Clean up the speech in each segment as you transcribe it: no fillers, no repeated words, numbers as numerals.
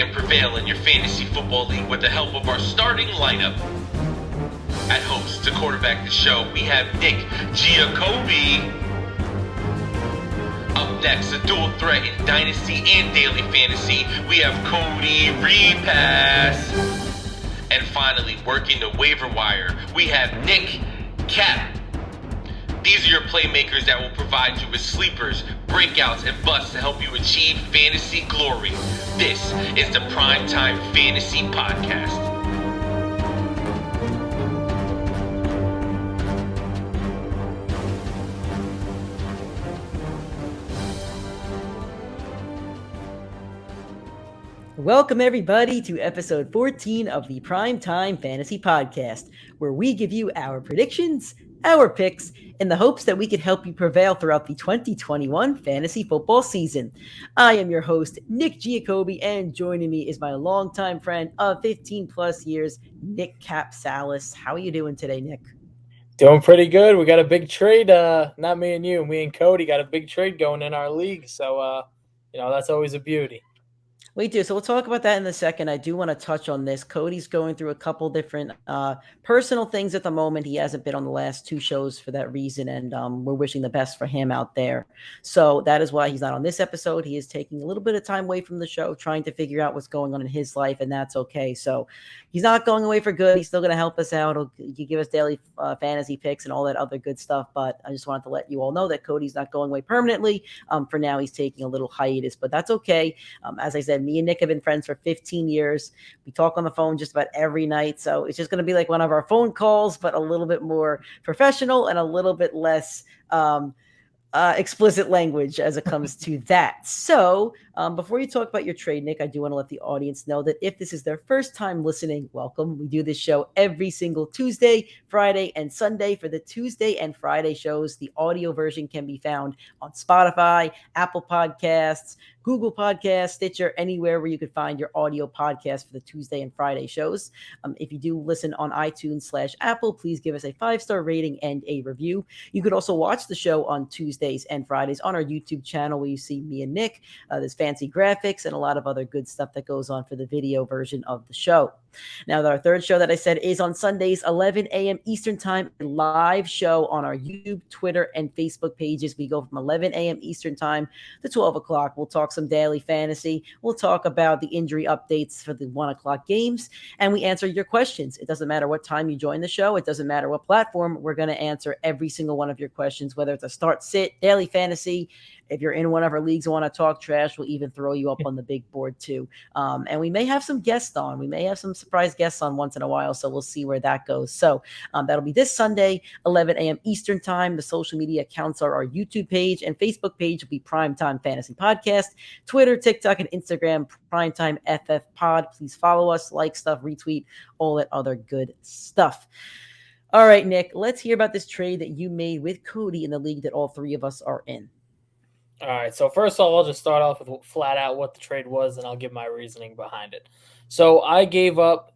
and prevail in your fantasy football league with the help of our starting lineup. At host to quarterback the show, we have Nick Giacobbe. Up next, a dual threat in Dynasty and Daily Fantasy, we have Cody Repass. And finally, working the waiver wire, we have Nick Cap. These are your playmakers that will provide you with sleepers, breakouts, and busts to help you achieve fantasy glory. This is the PrimeTime Fantasy Podcast. Welcome, everybody, to episode 14 of the PrimeTime Fantasy Podcast, where we give you our predictions, our picks, in the hopes that we could help you prevail throughout the 2021 fantasy football season. I am your host, Nick Giacobbe, and joining me is my longtime friend of 15 plus years, Nick Capsalis. How are you doing today, Nick? Doing pretty good. We got a big trade. Not me and you. Me and Cody got a big trade going in our league. So, that's always a beauty. We do. So we'll talk about that in a second. I do want to touch on this. Cody's going through a couple different personal things at the moment. He hasn't been on the last two shows for that reason, and we're wishing the best for him out there. So that is why he's not on this episode. He is taking a little bit of time away from the show, trying to figure out what's going on in his life, and that's okay. So he's not going away for good. He's still going to help us out. He'll give us daily fantasy picks and all that other good stuff, but I just wanted to let you all know that Cody's not going away permanently. For now, he's taking a little hiatus, but that's okay. As I said, me and Nick have been friends for 15 years. We talk on the phone just about every night. So it's just going to be like one of our phone calls, but a little bit more professional and a little bit less explicit language as it comes to that. So before you talk about your trade, Nick, I do want to let the audience know that if this is their first time listening, welcome. We do this show every single Tuesday, Friday, and Sunday. For the Tuesday and Friday shows, the audio version can be found on Spotify, Apple Podcasts, Google Podcasts, Stitcher, anywhere where you could find your audio podcast for the Tuesday and Friday shows. If you do listen on iTunes/Apple, please give us a 5-star rating and a review. You could also watch the show on Tuesdays and Fridays on our YouTube channel, where you see me and Nick. There's fancy graphics and a lot of other good stuff that goes on for the video version of the show. Now, our third show that I said is on Sundays, 11 a.m. Eastern Time, a live show on our YouTube, Twitter, and Facebook pages. We go from 11 a.m. Eastern Time to 12 o'clock. We'll talk some daily fantasy. We'll talk about the injury updates for the 1 o'clock games, and we answer your questions. It doesn't matter what time you join the show. It doesn't matter what platform. We're going to answer every single one of your questions, whether it's a start, sit, daily fantasy. If you're in one of our leagues and want to talk trash, we'll even throw you up on the big board too. And we may have some guests on. We may have some surprise guests on once in a while, so we'll see where that goes. So that'll be this Sunday, 11 a.m. Eastern Time. The social media accounts are our YouTube page and Facebook page will be PrimeTime Fantasy Podcast. Twitter, TikTok, and Instagram, PrimeTimeFFPod. Please follow us, like stuff, retweet, all that other good stuff. All right, Nick, let's hear about this trade that you made with Cody in the league that all three of us are in. All right, so first of all, I'll just start off with flat out what the trade was, and I'll give my reasoning behind it. So I gave up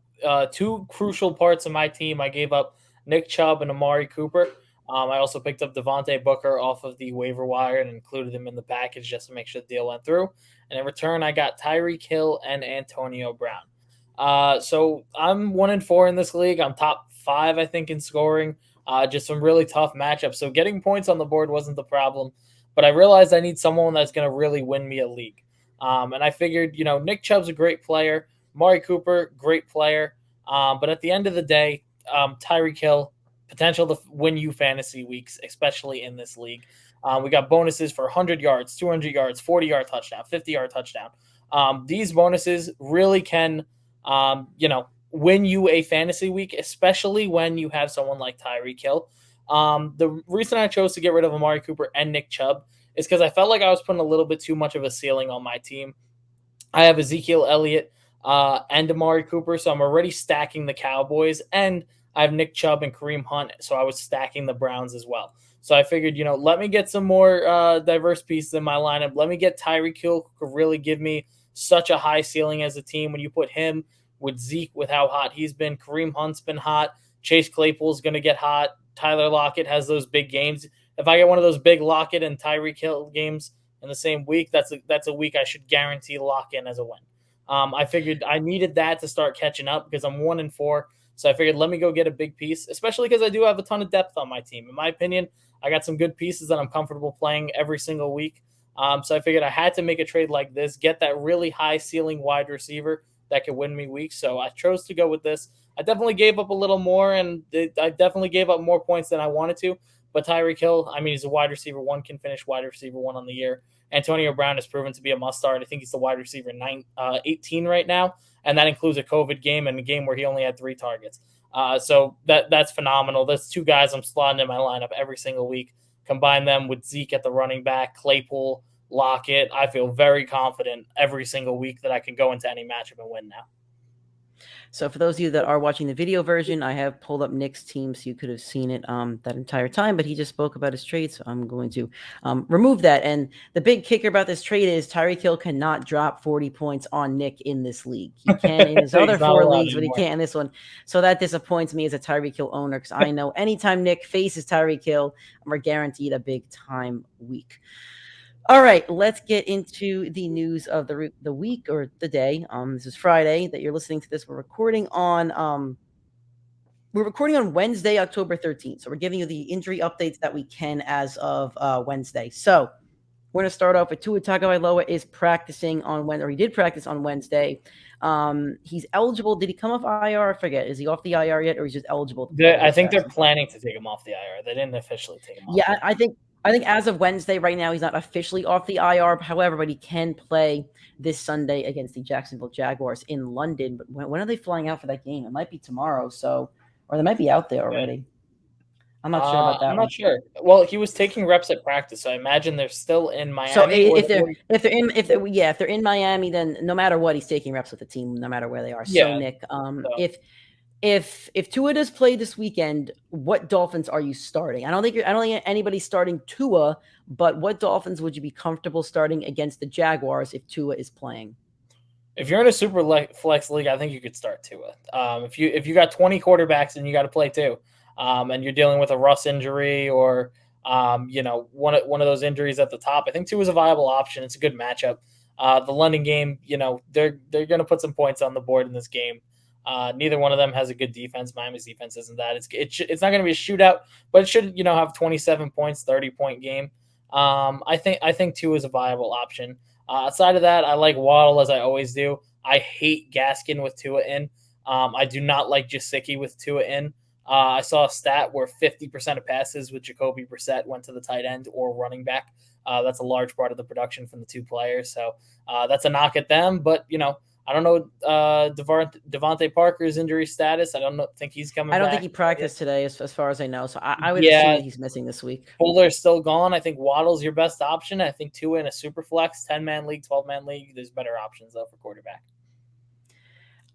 two crucial parts of my team. I gave up Nick Chubb and Amari Cooper. I also picked up Devonte Booker off of the waiver wire and included him in the package just to make sure the deal went through. And in return, I got Tyreek Hill and Antonio Brown. So I'm 1-4 in this league. I'm top 5, I think, in scoring. Just some really tough matchups. So getting points on the board wasn't the problem. But I realized I need someone that's going to really win me a league. And I figured, Nick Chubb's a great player. Amari Cooper, great player. But at the end of the day, Tyreek Hill, potential to win you fantasy weeks, especially in this league. We got bonuses for 100 yards, 200 yards, 40-yard touchdown, 50-yard touchdown. These bonuses really can, win you a fantasy week, especially when you have someone like Tyreek Hill. The reason I chose to get rid of Amari Cooper and Nick Chubb is because I felt like I was putting a little bit too much of a ceiling on my team. I have Ezekiel Elliott and Amari Cooper, so I'm already stacking the Cowboys, and I have Nick Chubb and Kareem Hunt, so I was stacking the Browns as well. So I figured, let me get some more diverse pieces in my lineup. Let me get Tyreek Hill, who could really give me such a high ceiling as a team. When you put him with Zeke, with how hot he's been, Kareem Hunt's been hot, Chase Claypool's going to get hot, Tyler Lockett has those big games. If I get one of those big Lockett and Tyreek Hill games in the same week, that's a week I should guarantee lock in as a win. I figured I needed that to start catching up because I'm 1-4. So I figured let me go get a big piece, especially because I do have a ton of depth on my team. In my opinion, I got some good pieces that I'm comfortable playing every single week. So I figured I had to make a trade like this, get that really high ceiling wide receiver that could win me weeks. So I chose to go with this. I definitely gave up a little more, and I definitely gave up more points than I wanted to. But Tyreek Hill, I mean, he's a wide receiver one, can finish wide receiver one on the year. Antonio Brown has proven to be a must start. I think he's the wide receiver 18 right now, and that includes a COVID game and a game where he only had 3 targets. So that's phenomenal. There's 2 guys I'm slotting in my lineup every single week. Combine them with Zeke at the running back, Claypool, Lockett. I feel very confident every single week that I can go into any matchup and win now. So for those of you that are watching the video version, I have pulled up Nick's team so you could have seen it that entire time, but he just spoke about his trade, so I'm going to remove that. And the big kicker about this trade is Tyreek Hill cannot drop 40 points on Nick in this league. He can in his other 4 leagues, but he can't in this one. So that disappoints me as a Tyreek Hill owner because I know anytime Nick faces Tyreek Hill, we're guaranteed a big time week. All right, let's get into the news of the week or the day. This is Friday that you're listening to this. We're recording on Wednesday, October 13th. So we're giving you the injury updates that we can as of Wednesday. So we're going to start off with Tua Tagovailoa is practicing on Wednesday, or he did practice on Wednesday. He's eligible. Did he come off IR? I forget. Is he off the IR yet, or he's just eligible? I think they're planning to take him off the IR. They didn't officially take him off. Yeah, I think as of Wednesday, right now, he's not officially off the IR. However, but he can play this Sunday against the Jacksonville Jaguars in London. But when are they flying out for that game? It might be tomorrow. Or they might be out there already. I'm not sure about that. I'm not sure. Well, he was taking reps at practice, so I imagine they're still in Miami. So if they're in Miami, then no matter what, he's taking reps with the team, no matter where they are. Yeah. So Nick, If Tua does play this weekend, what Dolphins are you starting? I don't think anybody's starting Tua, but what Dolphins would you be comfortable starting against the Jaguars if Tua is playing? If you're in a super flex league, I think you could start Tua. If you got 20 quarterbacks and you got to play 2, and you're dealing with a Russ injury or one of those injuries at the top, I think Tua is a viable option. It's a good matchup. The London game, they're going to put some points on the board in this game. Neither one of them has a good defense. Miami's defense isn't that. It's not going to be a shootout, but it should have 27 points, 30-point game. I think 2 is a viable option. Outside of that, I like Waddle as I always do. I hate Gaskin with Tua in. I do not like Gesicki with Tua in. I saw a stat where 50% of passes with Jacoby Brissett went to the tight end or running back. That's a large part of the production from the 2 players. So that's a knock at them. But, I don't know Devonte Parker's injury status. I don't think he's coming back. I don't think he practiced today as far as I know. So I would assume that he's missing this week. Fuller's still gone. I think Waddle's your best option. I think Tua in a super flex, 10-man league, 12-man league. There's better options, though, for quarterback.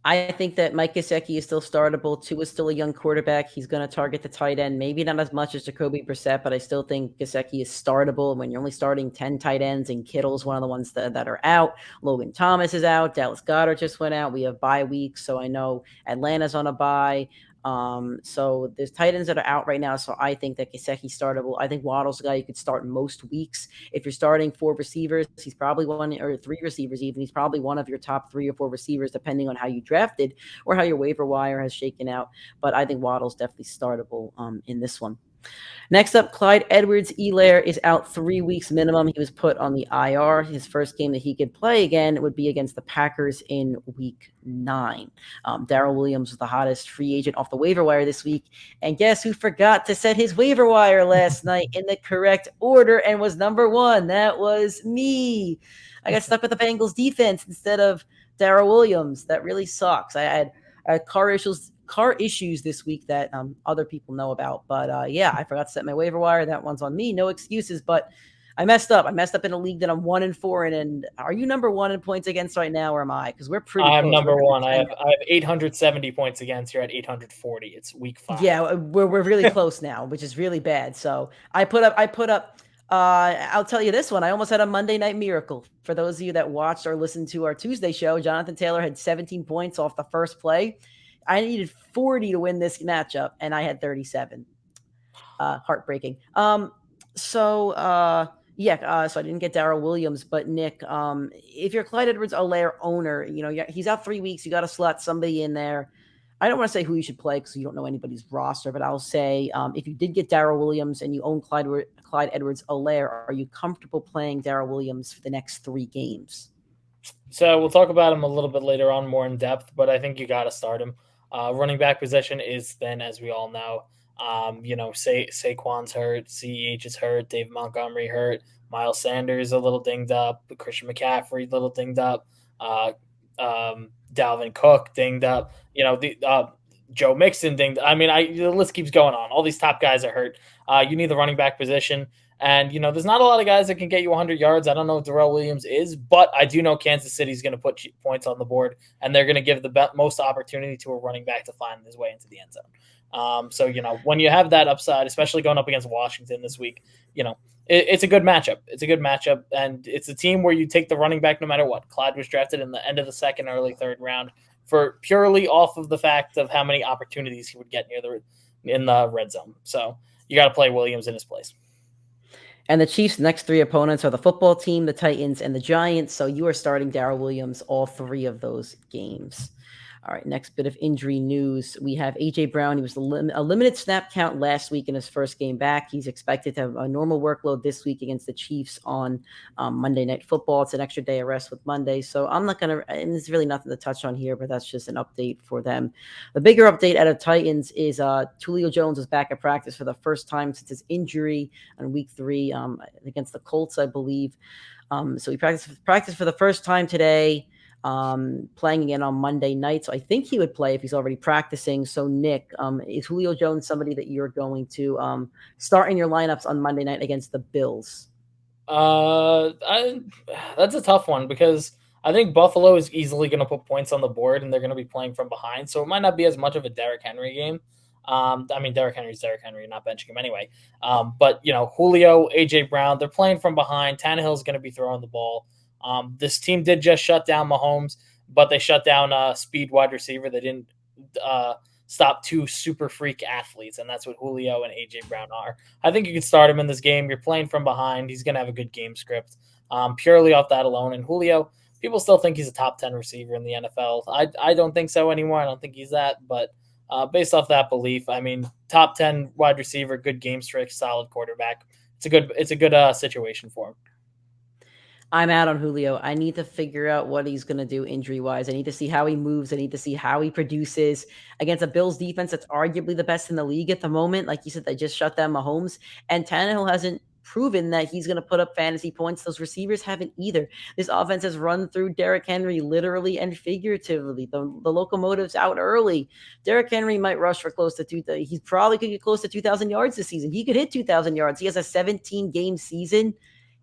I think that Mike Gesicki is still startable. Tua is still a young quarterback. He's going to target the tight end. Maybe not as much as Jacoby Brissett, but I still think Gesicki is startable. When you're only starting 10 tight ends and Kittle's one of the ones that are out. Logan Thomas is out. Dallas Goedert just went out. We have bye weeks, so I know Atlanta's on a bye. So there's tight ends that are out right now. So I think that Gesicki's startable. I think Waddle's a guy you could start most weeks. If you're starting 4 receivers, he's probably 1 or 3 receivers even. He's probably one of your top 3 or 4 receivers, depending on how you drafted or how your waiver wire has shaken out. But I think Waddle's definitely startable in this one. Next up, Clyde Edwards-Helaire is out 3 weeks minimum. He was put on the IR. His first game that he could play again would be against the Packers in week 9. Daryl Williams was the hottest free agent off the waiver wire this week. And guess who forgot to set his waiver wire last night in the correct order and was number 1? That was me. I got stuck with the Bengals defense instead of Daryl Williams. That really sucks. I had car issues this week that other people know about. But I forgot to set my waiver wire. That one's on me. No excuses, but I messed up. I messed up in a league that I'm 1-4 in. And are you number 1 in points against right now, or am I? Because we're pretty I'm close. number 1. I have 870 points against. You're at 840. It's week 5. Yeah, we're really close now, which is really bad. So I put up I'll tell you this one. I almost had a Monday Night Miracle. For those of you that watched or listened to our Tuesday show, Jonathan Taylor had 17 points off the first play. I needed 40 to win this matchup, and I had 37. Heartbreaking. Yeah, so I didn't get Daryl Williams, but Nick, if you're Clyde Edwards-Helaire owner, he's out 3 weeks. You got to slot somebody in there. I don't want to say who you should play because you don't know anybody's roster, but I'll say if you did get Daryl Williams and you own Clyde Edwards-Helaire, are you comfortable playing Daryl Williams for the next 3 games? So we'll talk about him a little bit later on, more in depth, but I think you got to start him. Running back position is thin, as we all know. Saquon's hurt, CEH is hurt, Dave Montgomery hurt, Miles Sanders a little dinged up, Christian McCaffrey a little dinged up, Dalvin Cook dinged up. Joe Mixon dinged. The list keeps going on. All these top guys are hurt. You need the running back position. And, there's not a lot of guys that can get you 100 yards. I don't know if Daryl Williams is, but I do know Kansas City's going to put points on the board, and they're going to give the most opportunity to a running back to find his way into the end zone. When you have that upside, especially going up against Washington this week, it's a good matchup. It's a good matchup, and it's a team where you take the running back no matter what. Clyde was drafted in the end of the second, early third round for purely off of the fact of how many opportunities he would get in the red zone. So you got to play Williams in his place. And the Chiefs' next 3 opponents are the football team, the Titans, and the Giants. So you are starting Daryl Williams all 3 of those games. All right, next bit of injury news. We have A.J. Brown. He was a limited snap count last week in his first game back. He's expected to have a normal workload this week against the Chiefs on Monday Night Football. It's an extra day of rest with Monday. So I'm not going to – and there's really nothing to touch on here, but that's just an update for them. The bigger update out of Titans is Julio Jones is back at practice for the first time since his injury on week 3 against the Colts, I believe. So he practiced for the first time today. Playing again on Monday night. So I think he would play if he's already practicing. So Nick, is Julio Jones somebody that you're going to start in your lineups on Monday night against the Bills? That's a tough one because I think Buffalo is easily going to put points on the board and they're going to be playing from behind. So it might not be as much of a Derrick Henry game. Derrick Henry's Derrick Henry, not benching him anyway. But Julio, AJ Brown, they're playing from behind. Tannehill's going to be throwing the ball. This team did just shut down Mahomes, but they shut down a speed wide receiver. They didn't stop 2 super freak athletes, and that's what Julio and A.J. Brown are. I think you can start him in this game. You're playing from behind. He's going to have a good game script purely off that alone. And Julio, people still think he's a top 10 receiver in the NFL. I don't think so anymore. I don't think he's that, but based off that belief, top 10 wide receiver, good game script, solid quarterback. It's a good situation for him. I'm out on Julio. I need to figure out what he's going to do injury-wise. I need to see how he moves. I need to see how he produces against a Bills defense that's arguably the best in the league at the moment. Like you said, they just shut down Mahomes. And Tannehill hasn't proven that he's going to put up fantasy points. Those receivers haven't either. This offense has run through Derrick Henry literally and figuratively. The locomotive's out early. Derrick Henry might rush for close to 2,000. He probably could get close to 2,000 yards this season. He could hit 2,000 yards. He has a 17-game season.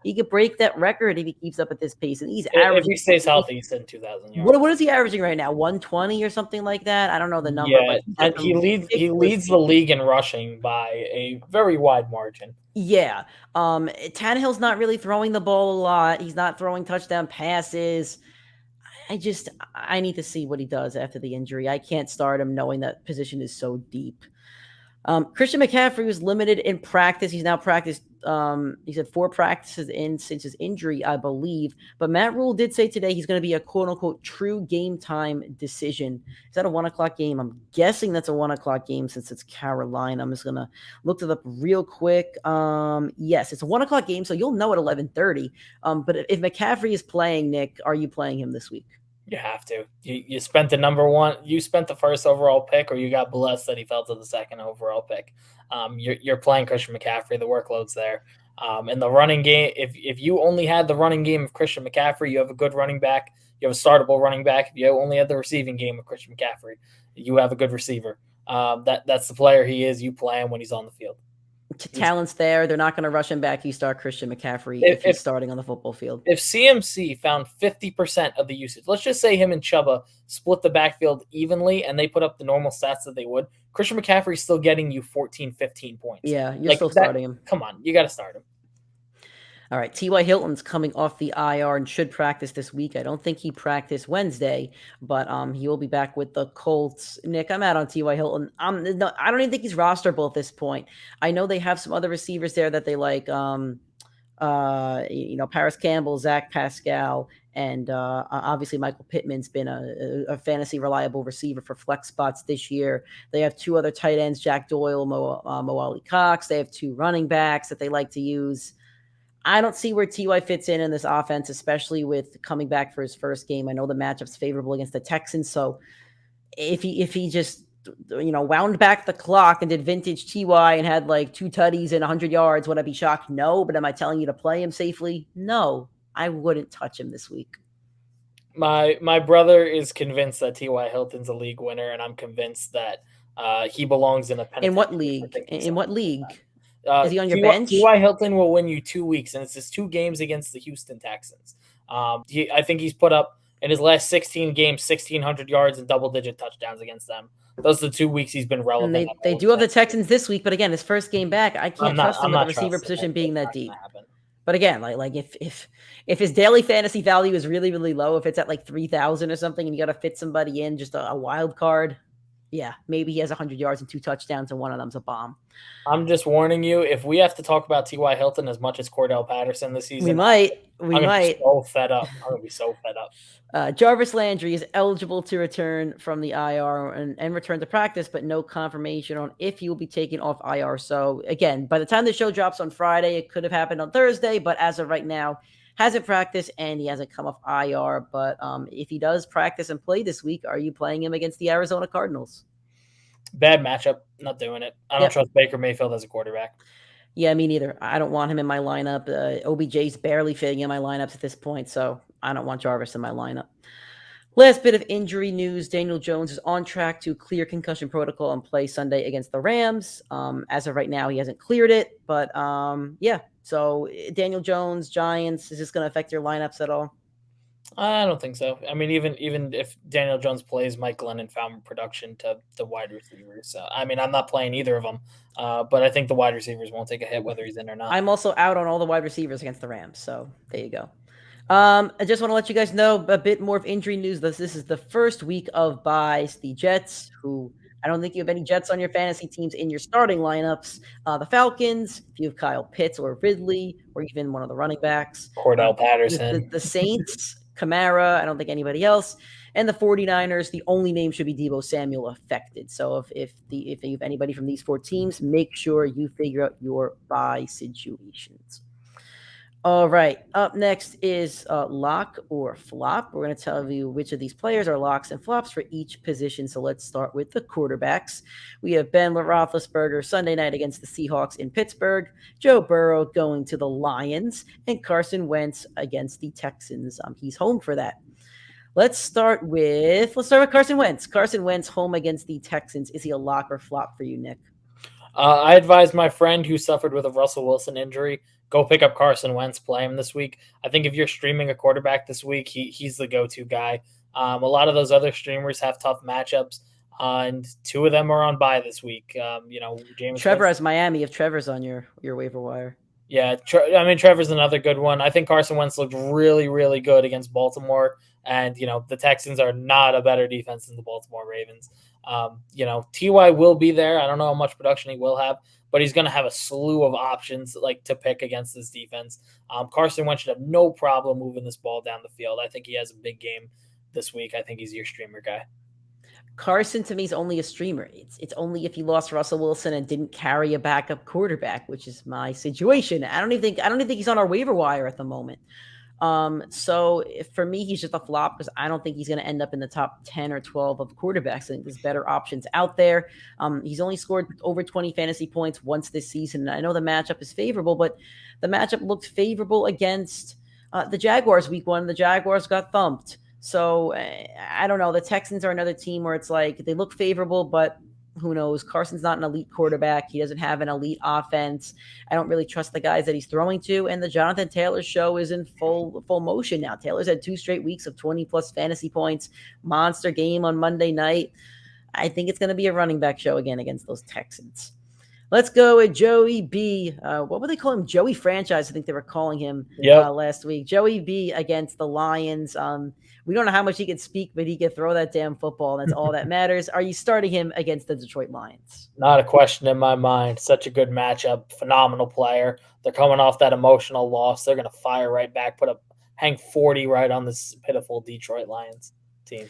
He could break that record if he keeps up at this pace. And he's averaging. If he stays healthy, he's in 2,000 yards. What is he averaging right now? 120 or something like that? I don't know the number. Yeah, and he leads the league in rushing by a very wide margin. Yeah. Tannehill's not really throwing the ball a lot. He's not throwing touchdown passes. I need to see what he does after the injury. I can't start him knowing that position is so deep. Christian McCaffrey was limited in practice. He's now practiced, he said 4 practices in since his injury, I believe. But Matt Rule did say today he's going to be a quote-unquote true game time decision. Is that a 1 o'clock game? I'm guessing that's a 1 o'clock game since it's Carolina. I'm just going to look it up real quick. Yes, it's a 1 o'clock game, so you'll know at 11:30. But if McCaffrey is playing, Nick, are you playing him this week? You have to. You spent the number 1. You spent the first overall pick, or you got blessed that he fell to the second overall pick. You're playing Christian McCaffrey. The workload's there. In the running game, if you only had the running game of Christian McCaffrey, you have a good running back. You have a startable running back. If you only had the receiving game of Christian McCaffrey, you have a good receiver. That's the player he is. You play him when he's on the field. Talent's there. They're not going to rush him back. You start Christian McCaffrey if he's starting on the football field. If CMC found 50% of the usage, let's just say him and Chuba split the backfield evenly and they put up the normal stats that they would, Christian McCaffrey's still getting you 14, 15 points. Yeah, you're still starting him. Come on, you got to start him. All right, T.Y. Hilton's coming off the IR and should practice this week. I don't think he practiced Wednesday, but he will be back with the Colts. Nick, I'm out on T.Y. Hilton. I don't even think he's rosterable at this point. I know they have some other receivers there that they like. Paris Campbell, Zach Pascal, and obviously Michael Pittman's been a fantasy reliable receiver for flex spots this year. They have 2 other tight ends, Jack Doyle, Mo Alley-Cox. They have 2 running backs that they like to use. I don't see where T.Y. fits in this offense, especially with coming back for his first game. I know the matchup's favorable against the Texans, so if he just wound back the clock and did vintage TY and had like 2 tutties and 100 yards, would I be shocked? No. But am I telling you to play him safely? No. I wouldn't touch him this week. My brother is convinced that T.Y. Hilton's a league winner, and I'm convinced that he belongs in a penalty. In what league? In what league? Is he on your bench? T.Y. Hilton will win you 2 weeks, and it's just 2 games against the Houston Texans. I think he's put up in his last 16 games 1,600 yards and double-digit touchdowns against them. Those are the 2 weeks he's been relevant. And they do have the Texans this week, but again, his first game back, I can't trust him with the receiver position being that deep. But again, like if his daily fantasy value is really, really low, if it's at like 3,000 or something, and you got to fit somebody in, just a wild card, yeah, maybe he has 100 yards and 2 touchdowns, and one of them's a bomb. I'm just warning you, if we have to talk about T.Y. Hilton as much as Cordell Patterson this season, we might. I'm gonna be so fed up. I'm going to be so fed up. Jarvis Landry is eligible to return from the IR and return to practice, but no confirmation on if he will be taken off IR. So again, by the time the show drops on Friday, it could have happened on Thursday, but as of right now, hasn't practiced and he hasn't come off IR. But if he does practice and play this week, are you playing him against the Arizona Cardinals? Bad matchup. Not doing it. I don't trust Baker Mayfield as a quarterback. Yeah, me neither. I don't want him in my lineup. OBJ's barely fitting in my lineups at this point, so I don't want Jarvis in my lineup. Last bit of injury news. Daniel Jones is on track to clear concussion protocol and play Sunday against the Rams. As of right now, he hasn't cleared it, but yeah. So Daniel Jones, Giants, is this going to affect your lineups at all? I don't think so. I mean, even if Daniel Jones plays, Mike Glennon found production to the wide receivers. So, I mean, I'm not playing either of them, but I think the wide receivers won't take a hit whether he's in or not. I'm also out on all the wide receivers against the Rams, so there you go. I just want to let you guys know a bit more of injury news. This is the first week of buys. The Jets, who I don't think you have any Jets on your fantasy teams in your starting lineups. The Falcons, if you have Kyle Pitts or Ridley or even one of the running backs. Cordell Patterson. The Saints, Kamara, I don't think anybody else. And the 49ers, the only name should be Deebo Samuel affected. So if you have anybody from these 4 teams, make sure you figure out your buy situations. All right. Up next is lock or flop. We're going to tell you which of these players are locks and flops for each position. So let's start with the quarterbacks. We have Ben Roethlisberger Sunday night against the Seahawks in Pittsburgh, Joe Burrow going to the Lions, and Carson Wentz against the Texans. He's home for that. Let's start with Carson Wentz. Carson Wentz home against the Texans. Is he a lock or flop for you, Nick? I advised my friend who suffered with a Russell Wilson injury, go pick up Carson Wentz, play him this week. I think if you're streaming a quarterback this week, he's the go-to guy. A lot of those other streamers have tough matchups, and 2 of them are on bye this week. James Trevor has Miami if Trevor's on your waiver wire. Yeah, Trevor's another good one. I think Carson Wentz looked really, really good against Baltimore, and the Texans are not a better defense than the Baltimore Ravens. Ty will be there. I don't know how much production he will have, but he's going to have a slew of options to pick against this defense. Carson Wentz should have no problem moving this ball down the field. I think he has a big game this week. I think he's your streamer guy. Carson to me is only a streamer. It's only if he lost Russell Wilson and didn't carry a backup quarterback, which is my situation. I don't even think he's on our waiver wire at the moment. So for me, he's just a flop because I don't think he's going to end up in the top 10 or 12 of quarterbacks. I think there's better options out there. He's only scored over 20 fantasy points once this season. And I know the matchup is favorable, but the matchup looked favorable against the Jaguars week 1. The Jaguars got thumped. So I don't know. The Texans are another team where it's like they look favorable, but who knows? Carson's not an elite quarterback. He doesn't have an elite offense. I don't really trust the guys that he's throwing to. And the Jonathan Taylor show is in full motion now. Taylor's had 2 straight weeks of 20-plus fantasy points. Monster game on Monday night. I think it's going to be a running back show again against those Texans. Let's go with Joey B. What would they call him? Joey Franchise, I think they were calling him last week. Joey B against the Lions. We don't know how much he can speak, but he can throw that damn football, and that's all that matters. Are you starting him against the Detroit Lions? Not a question in my mind. Such a good matchup. Phenomenal player. They're coming off that emotional loss. They're going to fire right back, hang 40 right on this pitiful Detroit Lions team.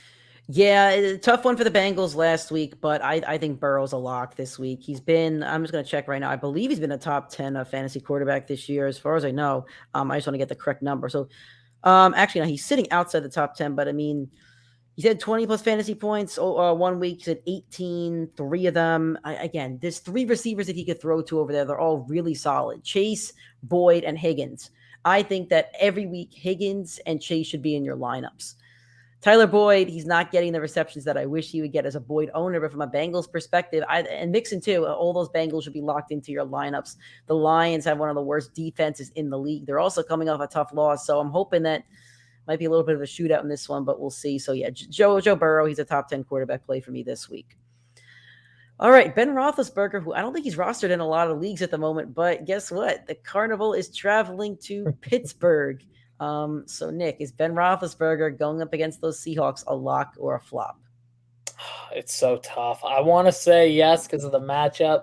Yeah, tough one for the Bengals last week, but I think Burrow's a lock this week. I'm just going to check right now. I believe he's been a top 10 fantasy quarterback this year, as far as I know. I just want to get the correct number. So, actually, no, he's sitting outside the top 10, but I mean, he's had 20 plus fantasy points 1 week. He's had 18, 3 of them. Again, there's 3 receivers that he could throw to over there. They're all really solid. Chase, Boyd, and Higgins. I think that every week, Higgins and Chase should be in your lineups. Tyler Boyd, he's not getting the receptions that I wish he would get as a Boyd owner, but from a Bengals perspective, and Mixon too, all those Bengals should be locked into your lineups. The Lions have one of the worst defenses in the league. They're also coming off a tough loss, so I'm hoping that might be a little bit of a shootout in this one, but we'll see. So yeah, Joe Burrow, he's a top 10 quarterback play for me this week. All right, Ben Roethlisberger, who I don't think he's rostered in a lot of leagues at the moment, but guess what? The Carnival is traveling to Pittsburgh. So Nick, is Ben Roethlisberger going up against those Seahawks a lock or a flop? It's so tough. I want to say yes because of the matchup.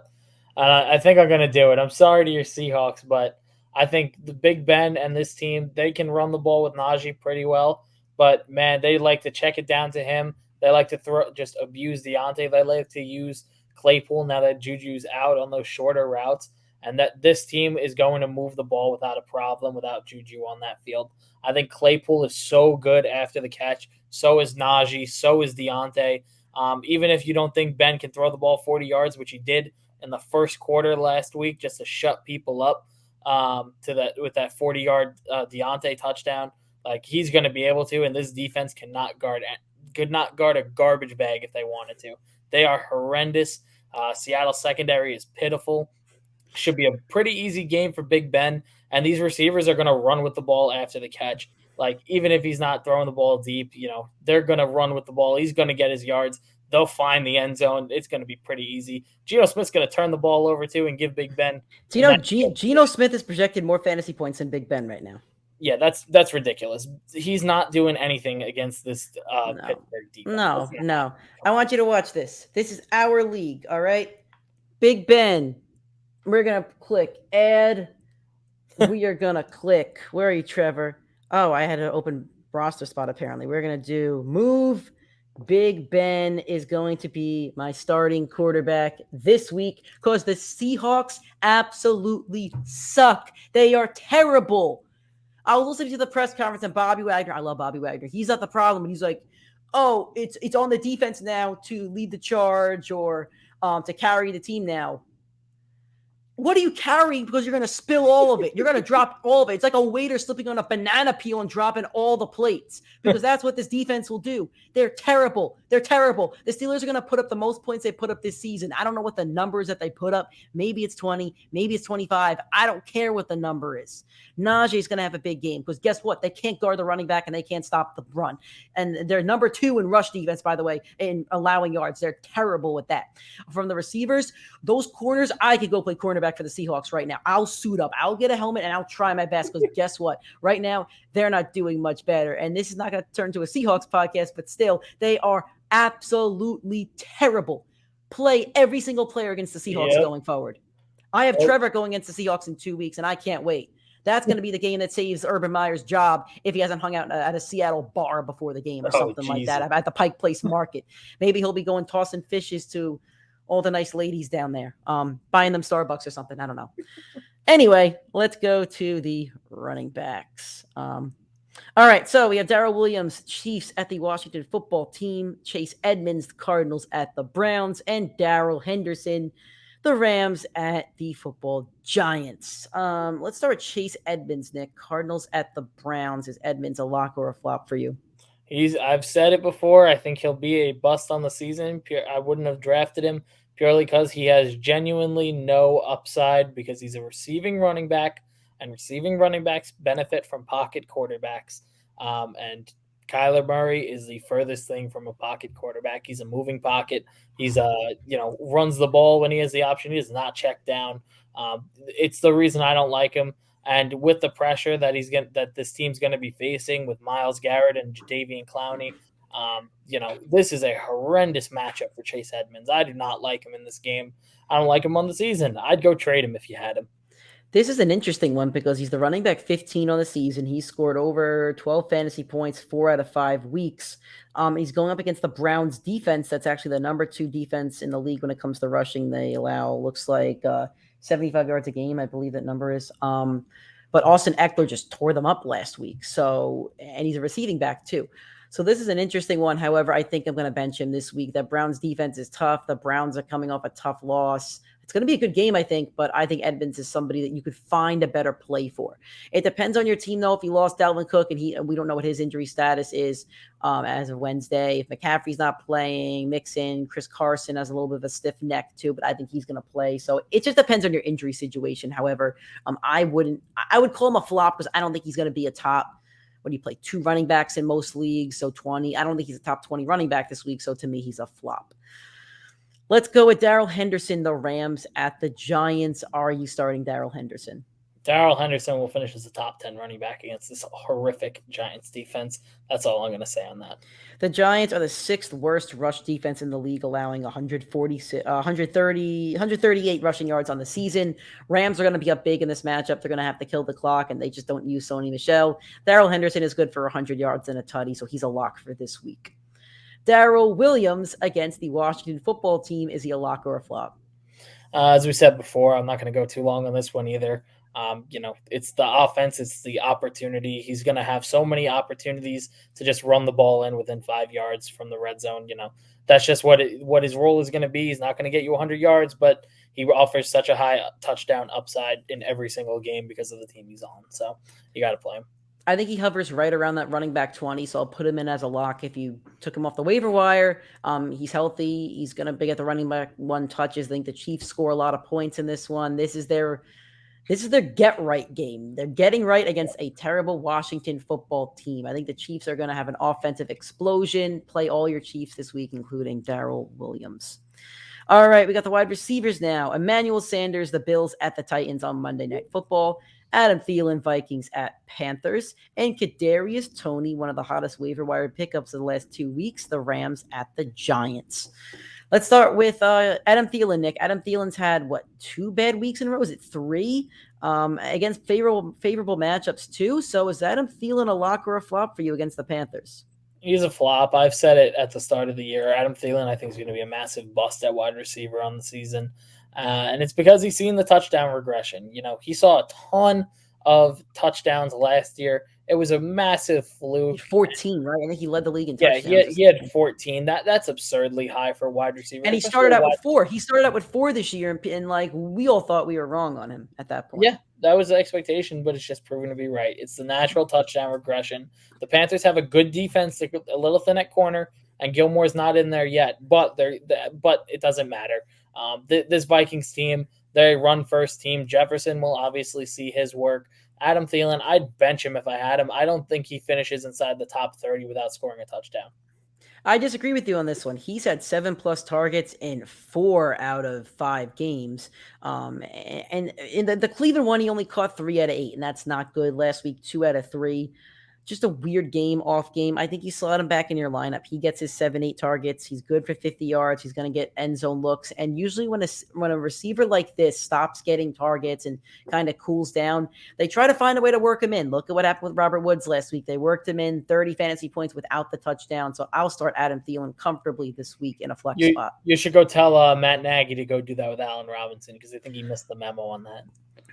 I think I'm going to do it. I'm sorry to your Seahawks, but I think the Big Ben and this team, they can run the ball with Najee pretty well. But, man, they like to check it down to him. They like to just abuse Deontay. They like to use Claypool now that Juju's out on those shorter routes. And that this team is going to move the ball without a problem, without Juju on that field. I think Claypool is so good after the catch. So is Najee. So is Deontay. Even if you don't think Ben can throw the ball 40 yards, which he did in the first quarter last week just to shut people up with that 40-yard Deontay touchdown, like he's going to be able to, and this defense could not guard a garbage bag if they wanted to. They are horrendous. Seattle secondary is pitiful. Should be a pretty easy game for Big Ben, and these receivers are going to run with the ball after the catch. Like, even if he's not throwing the ball deep, they're going to run with the ball. He's going to get his yards. They'll find the end zone. It's going to be pretty easy. Geno Smith's going to turn the ball over, too, and give Big Ben. Geno Smith is projected more fantasy points than Big Ben right now. Yeah, that's ridiculous. He's not doing anything against this Pittsburgh defense. No. I want you to watch this. This is our league, all right? Big Ben. We're going to click add. We are going to click. Where are you, Trevor? Oh, I had an open roster spot, apparently. We're going to do move. Big Ben is going to be my starting quarterback this week because the Seahawks absolutely suck. They are terrible. I was listening to the press conference and Bobby Wagner. I love Bobby Wagner. He's not the problem. And he's like, oh, it's on the defense now to lead the charge or to carry the team now. What are you carrying? Because you're going to spill all of it. You're going to drop all of it. It's like a waiter slipping on a banana peel and dropping all the plates because that's what this defense will do. They're terrible. The Steelers are going to put up the most points they put up this season. I don't know what the number is that they put up. Maybe it's 20. Maybe it's 25. I don't care what the number is. Najee is going to have a big game because guess what? They can't guard the running back and they can't stop the run. And they're number 2 in rush defense, by the way, in allowing yards. They're terrible with that. From the receivers, those corners, I could go play cornerback for the Seahawks right now. I'll suit up. I'll get a helmet and I'll try my best because guess what? Right now, they're not doing much better. And this is not going to turn to a Seahawks podcast, but still, they are absolutely terrible. Play every single player against the Seahawks going forward. I have Trevor going against the Seahawks in 2 weeks, and I can't wait. That's going to be the game that saves Urban Meyer's job if he hasn't hung out at a Seattle bar before the game or something like that at the Pike Place Market. Maybe he'll be going tossing fishes to all the nice ladies down there, buying them Starbucks or something. I don't know. Anyway, let's go to the running backs. All right, so we have Daryl Williams, Chiefs at the Washington football team, Chase Edmonds, the Cardinals at the Browns, and Daryl Henderson, the Rams at the football Giants. Let's start with Chase Edmonds, Nick. Cardinals at the Browns. Is Edmonds a lock or a flop for you? I've said it before. I think he'll be a bust on the season. I wouldn't have drafted him purely because he has genuinely no upside because he's a receiving running back, and receiving running backs benefit from pocket quarterbacks. And Kyler Murray is the furthest thing from a pocket quarterback. He's a moving pocket. He's runs the ball when he has the option. He does not check down. It's the reason I don't like him. And with the pressure that this team's going to be facing with Myles Garrett and Jadeveon Clowney, this is a horrendous matchup for Chase Edmonds. I do not like him in this game. I don't like him on the season. I'd go trade him if you had him. This is an interesting one because he's the running back 15 on the season. He scored over 12 fantasy points 4 out of 5 weeks. He's going up against the Browns defense. That's actually the number 2 defense in the league when it comes to rushing. They allow, looks like 75 yards a game, I believe that number is. But Austin Eckler just tore them up last week. And he's a receiving back too. So this is an interesting one. However, I think I'm going to bench him this week. That Browns defense is tough. The Browns are coming off a tough loss. It's going to be a good game, I think, but I think Edmonds is somebody that you could find a better play for. It depends on your team, though. If you lost Dalvin Cook and we don't know what his injury status is as of Wednesday. If McCaffrey's not playing, Mixon, Chris Carson has a little bit of a stiff neck too, but I think he's going to play. So it just depends on your injury situation. However, I would call him a flop because I don't think he's going to be a top. When you play 2 running backs in most leagues, so 20. I don't think he's a top 20 running back this week. So to me, he's a flop. Let's go with Daryl Henderson, the Rams at the Giants. Are you starting Daryl Henderson? Daryl Henderson will finish as a top 10 running back against this horrific Giants defense. That's all I'm going to say on that. The Giants are the 6th worst rush defense in the league, allowing 138 rushing yards on the season. Rams are going to be up big in this matchup. They're going to have to kill the clock, and they just don't use Sony Michel. Daryl Henderson is good for 100 yards and a tutty, so he's a lock for this week. Daryl Williams against the Washington football team. Is he a lock or a flop? As we said before, I'm not going to go too long on this one either. It's the offense. It's the opportunity. He's going to have so many opportunities to just run the ball in within 5 yards from the red zone. That's just what his role is going to be. He's not going to get you 100 yards, but he offers such a high touchdown upside in every single game because of the team he's on. So you got to play him. I think he hovers right around that running back 20, so I'll put him in as a lock. If you took him off the waiver wire, he's healthy. He's going to get the running back 1 touches. I think the Chiefs score a lot of points in this one. This is their get-right game. They're getting right against a terrible Washington football team. I think the Chiefs are going to have an offensive explosion. Play all your Chiefs this week, including Daryl Williams. All right, we got the wide receivers now. Emmanuel Sanders, the Bills at the Titans on Monday Night Football. Adam Thielen, Vikings at Panthers, and Kadarius Toney, one of the hottest waiver wire pickups of the last 2 weeks, the Rams at the Giants. Let's start with Adam Thielen, Nick. Adam Thielen's had, 2 bad weeks in a row? Is it 3? Against favorable matchups, too. So is Adam Thielen a lock or a flop for you against the Panthers? He's a flop. I've said it at the start of the year. Adam Thielen, I think, is going to be a massive bust at wide receiver on the season. And it's because he's seen the touchdown regression. He saw a ton of touchdowns last year. It was a massive fluke. 14, right? I think he led the league in touchdowns. Yeah, he had 14. That's absurdly high for a wide receiver. And he started out with 4. He started out with 4 this year, and we all thought we were wrong on him at that point. Yeah, that was the expectation, but it's just proven to be right. It's the natural touchdown regression. The Panthers have a good defense, a little thin at corner, and Gilmore's not in there yet, but it doesn't matter. This Vikings team, they're a run-first team. Jefferson will obviously see his work. Adam Thielen, I'd bench him if I had him. I don't think he finishes inside the top 30 without scoring a touchdown. I disagree with you on this one. He's had 7+ targets in 4 out of 5 games. And in the Cleveland one, he only caught 3 out of 8, and that's not good. Last week, 2 out of 3. Just a weird off game. I think you slot him back in your lineup. He gets his 7-8 targets. He's good for 50 yards. He's going to get end zone looks. And usually when a receiver like this stops getting targets and kind of cools down, they try to find a way to work him in. Look at what happened with Robert Woods last week. They worked him in 30 fantasy points without the touchdown. So I'll start Adam Thielen comfortably this week in a flex spot. You should go tell Matt Nagy to go do that with Allen Robinson because I think he missed the memo on that.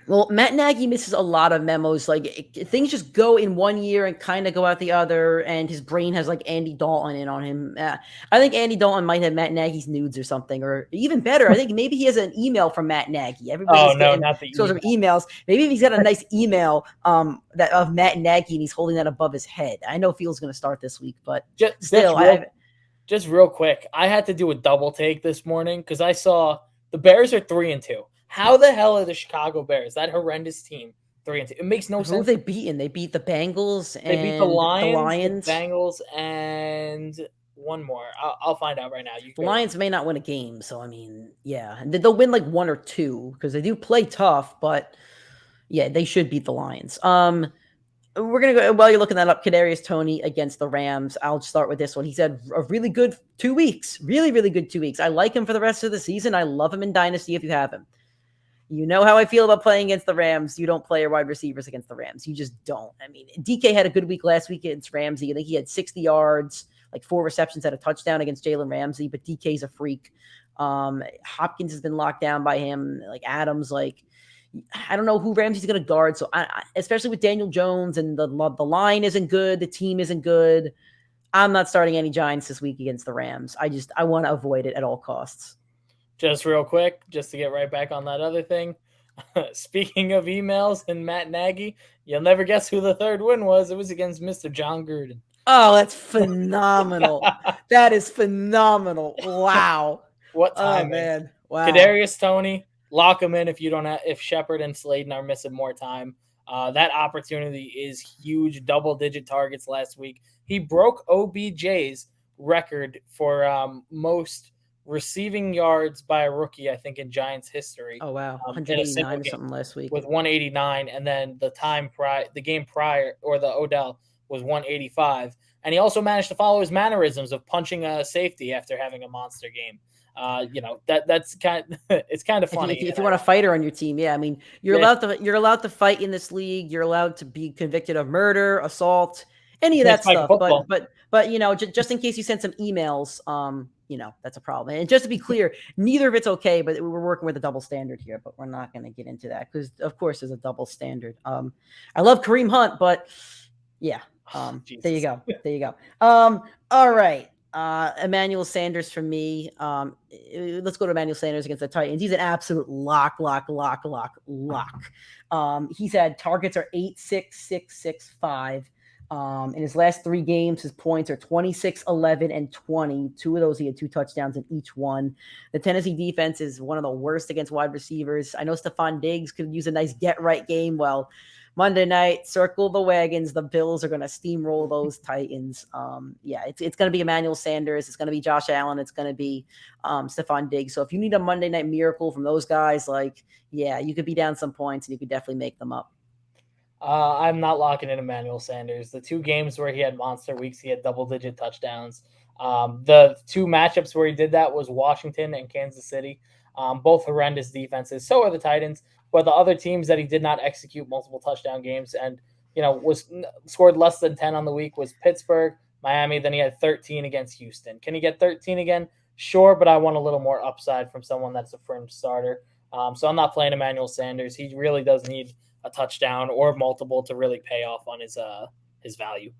Well, Matt Nagy misses a lot of memos. Things just go in one year and kind of go out the other, and his brain has Andy Dalton in on him. I think Andy Dalton might have Matt Nagy's nudes or something, or even better, I think maybe he has an email from Matt Nagy. Everybody's not the sorts of emails. Maybe if he's got a nice email that of Matt Nagy and he's holding that above his head. I know Thiel's going to start this week, but just real quick, I had to do a double take this morning because I saw the Bears are 3-2. How the hell are the Chicago Bears, that horrendous team, 3-2. It makes no Who sense. have they beaten? They beat the Bengals and They beat the Lions. the Bengals, and one more. I'll find out right now. The Lions may not win a game, so I mean, yeah, they'll win like 1 or 2 because they do play tough. But yeah, they should beat the Lions. We're gonna go while you're looking that up. Kadarius Toney against the Rams. I'll start with this one. He's had a really good 2 weeks. Really, really good 2 weeks. I like him for the rest of the season. I love him in Dynasty if you have him. You know how I feel about playing against the Rams. You don't play your wide receivers against the Rams. You just don't. I mean, DK had a good week last week against Ramsey. I think he had 60 yards, like 4 receptions, had a touchdown against Jalen Ramsey, but DK's a freak. Hopkins has been locked down by him. Like Adams, like I don't know who Ramsey's going to guard. So especially with Daniel Jones and the line isn't good. The team isn't good. I'm not starting any Giants this week against the Rams. I want to avoid it at all costs. Just real quick, just to get right back on that other thing. Speaking of emails and Matt Nagy, you'll never guess who the third win was. It was against Mr. John Gruden. Oh, that's phenomenal. That is phenomenal. Wow. What time, man. Wow. Kadarius Toney, lock him in if Shepard and Sladen are missing more time. That opportunity is huge. Double-digit targets last week. He broke OBJ's record for most receiving yards by a rookie, I think, in Giants history. Oh, wow. 189 or something last week. With 189, and then the game prior, or the Odell, was 185. And he also managed to follow his mannerisms of punching a safety after having a monster game. That's it's kind of funny. If you want a fighter on your team, yeah, I mean, you're allowed to fight in this league. You're allowed to be convicted of murder, assault, any of that stuff. But just in case you send some emails, that's a problem. And just to be clear, neither of it's okay. But we're working with a double standard here. But we're not going to get into that because, of course, there's a double standard. I love Kareem Hunt, but yeah. There you go. All right. Emmanuel Sanders for me. Let's go to Emmanuel Sanders against the Titans. He's an absolute lock. He's had targets are 8, 6, 6, 6, 5. In his last 3 games, his points are 26, 11, and 20. 2 of those, he had 2 touchdowns in each one. The Tennessee defense is one of the worst against wide receivers. I know Stephon Diggs could use a nice get-right game. Well, Monday night, circle the wagons. The Bills are going to steamroll those Titans. It's going to be Emmanuel Sanders. It's going to be Josh Allen. It's going to be Stephon Diggs. So if you need a Monday night miracle from those guys, you could be down some points and you could definitely make them up. I'm not locking in Emmanuel Sanders. The 2 games where he had monster weeks, he had double-digit touchdowns. The 2 matchups where he did that was Washington and Kansas City. Both horrendous defenses. So are the Titans. But the other teams that he did not execute multiple touchdown games and, scored less than 10 on the week was Pittsburgh, Miami. Then he had 13 against Houston. Can he get 13 again? Sure, but I want a little more upside from someone that's a firm starter. So I'm not playing Emmanuel Sanders. He really does need a touchdown or multiple to really pay off on his value.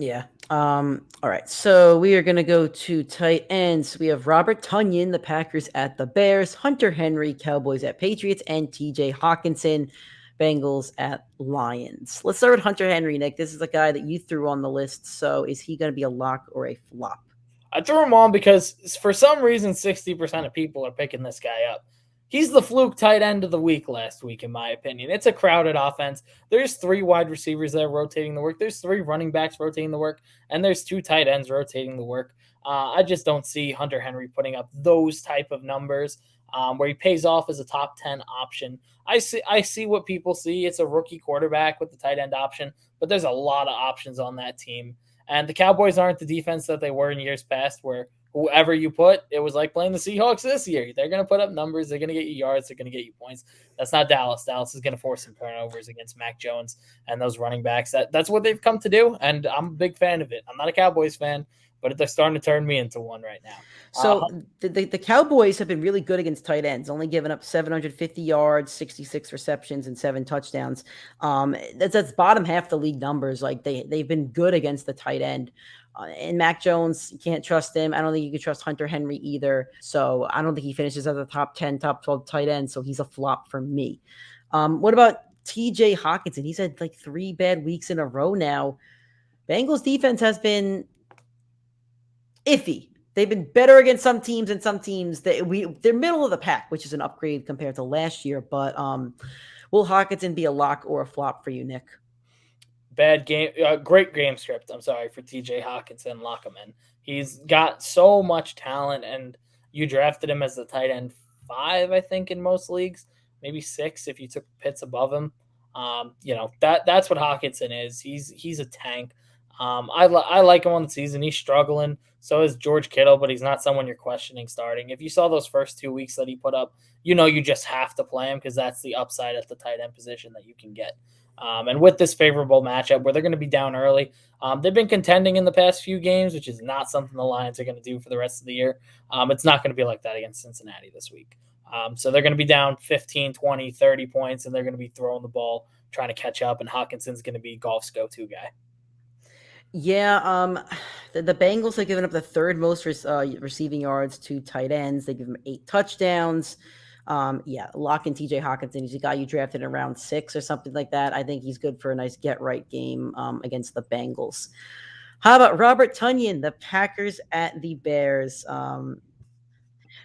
Yeah. All right. So we are going to go to tight ends. We have Robert Tonyan, the Packers at the Bears, Hunter Henry, Cowboys at Patriots, and TJ Hawkinson, Bengals at Lions. Let's start with Hunter Henry, Nick. This is the guy that you threw on the list. So is he going to be a lock or a flop? I threw him on because for some reason, 60% of people are picking this guy up. He's the fluke tight end of the week last week, in my opinion. It's a crowded offense. There's 3 wide receivers that are rotating the work. There's 3 running backs rotating the work. And there's 2 tight ends rotating the work. I just don't see Hunter Henry putting up those type of numbers where he pays off as a top 10 option. I see what people see. It's a rookie quarterback with the tight end option. But there's a lot of options on that team. And the Cowboys aren't the defense that they were in years past where whoever you put, it was like playing the Seahawks this year. They're going to put up numbers. They're going to get you yards. They're going to get you points. That's not Dallas. Dallas is going to force some turnovers against Mac Jones and those running backs. That's what they've come to do, and I'm a big fan of it. I'm not a Cowboys fan, but they're starting to turn me into one right now. So the Cowboys have been really good against tight ends, only giving up 750 yards, 66 receptions, and 7 touchdowns. That's bottom half the league numbers. Like they've been good against the tight end. And Mac Jones, you can't trust him. I don't think you can trust Hunter Henry either. So I don't think he finishes as a top 10, top 12 tight end. So he's a flop for me. What about TJ Hawkinson? He's had 3 bad weeks in a row now. Bengals defense has been iffy. They've been better against some teams and some teams they're middle of the pack, which is an upgrade compared to last year. But Will Hawkinson be a lock or a flop for you, Nick? Bad game, great game script. I'm sorry for TJ Hawkinson. Lock him in. He's got so much talent, and you drafted him as the tight end 5, I think, in most leagues, maybe 6 if you took Pitts above him. That's what Hawkinson is. He's a tank. I like him on the season. He's struggling. So is George Kittle, but he's not someone you're questioning starting. If you saw those first 2 weeks that he put up, you just have to play him because that's the upside at the tight end position that you can get. And with this favorable matchup where they're going to be down early, they've been contending in the past few games, which is not something the Lions are going to do for the rest of the year. It's not going to be like that against Cincinnati this week. So they're going to be down 15, 20, 30 points, and they're going to be throwing the ball, trying to catch up, and Hawkinson's going to be golf's go-to guy. Yeah, the Bengals have given up the third most receiving yards to tight ends. They give them 8 touchdowns. Lock in TJ Hawkinson. He's a guy you drafted in round 6 or something like that. I think he's good for a nice get-right game against the Bengals. How about Robert Tonyan, the Packers at the Bears?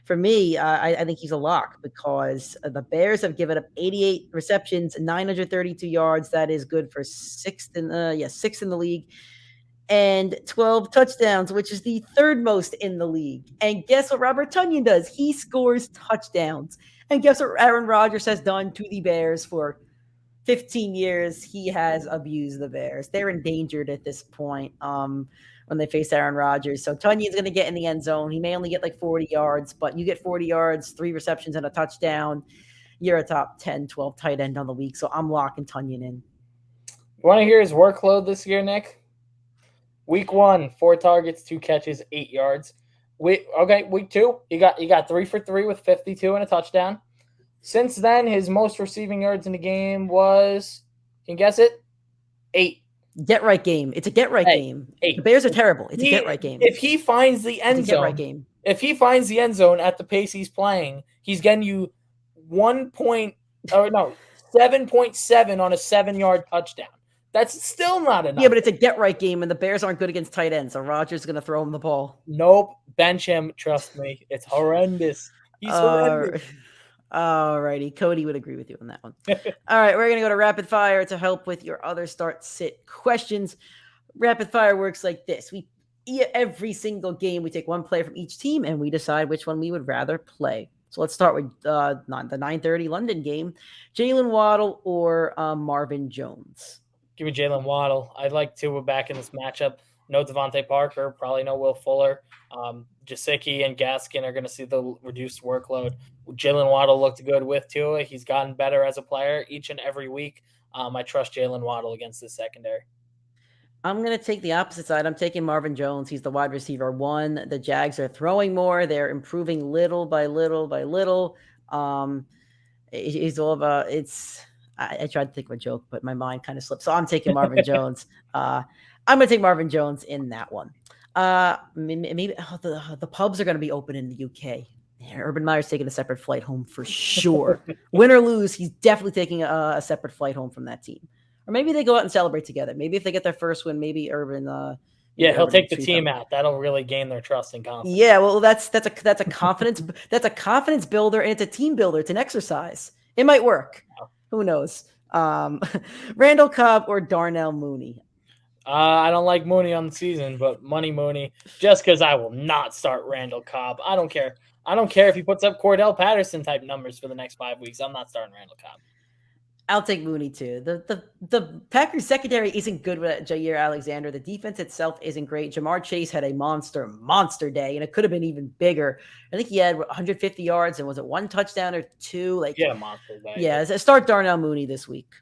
For me, I think he's a lock because the Bears have given up 88 receptions, 932 yards. That is good for sixth in the league. And 12 touchdowns, which is the third most in the league. And guess what Robert Tonyan does? He scores touchdowns. And guess what Aaron Rodgers has done to the Bears for 15 years? He has abused the Bears. They're endangered at this point when they face Aaron Rodgers. So Tonyan's going to get in the end zone. He may only get like 40 yards, but you get 40 yards, 3 receptions, and a touchdown. You're a top 10, 12 tight end on the week. So I'm locking Tonyan in. You want to hear his workload this year, Nick? Week 1, 4 targets, 2 catches, 8 yards. Week 2, you got 3 for 3 with 52 and a touchdown. Since then, his most receiving yards in the game was, can you guess it? 8. Get right game. It's a get right game. 8. The Bears are terrible. It's a get right game. If he finds the end zone, right game. If he finds the end zone at the pace he's playing, he's getting you 7.7 on a 7-yard touchdown. That's still not enough. Yeah, but it's a get-right game, and the Bears aren't good against tight ends, so Rodgers is going to throw him the ball. Nope. Bench him. Trust me. It's horrendous. He's horrendous. All righty. Cody would agree with you on that one. All right, we're going to go to Rapid Fire to help with your other start-sit questions. Rapid Fire works like this. Every single game, we take one player from each team, and we decide which one we would rather play. So let's start with the 9:30 London game. Jalen Waddle or Marvin Jones? Give me Jalen Waddle. I'd like Tua back in this matchup. No Devonte Parker, probably no Will Fuller. Gesicki and Gaskin are going to see the reduced workload. Jalen Waddle looked good with Tua. He's gotten better as a player each and every week. I trust Jalen Waddle against this secondary. I'm going to take the opposite side. I'm taking Marvin Jones. He's the wide receiver 1. The Jags are throwing more. They're improving little by little by little. It's all about I tried to think of a joke, but my mind kind of slipped. So I'm taking Marvin Jones. I'm going to take Marvin Jones in that one. Maybe the pubs are going to be open in the UK. Yeah, Urban Meyer's taking a separate flight home for sure. Win or lose, he's definitely taking a separate flight home from that team. Or maybe they go out and celebrate together. Maybe if they get their first win, maybe Urban. He'll take the team out. That'll really gain their trust and confidence. Yeah, well, that's a confidence that's a confidence builder, and it's a team builder. It's an exercise. It might work. Who knows? Randall Cobb or Darnell Mooney? I don't like Mooney on the season, but money Mooney, just because I will not start Randall Cobb. I don't care. I don't care if he puts up Cordell Patterson type numbers for the next 5 weeks. I'm not starting Randall Cobb. I'll take Mooney too. The Packers secondary isn't good with Jair Alexander. The defense itself isn't great. Jamar Chase had a monster day, and it could have been even bigger. I think he had 150 yards, and was it 1 touchdown or 2? A monster day. Yeah, start Darnell Mooney this week.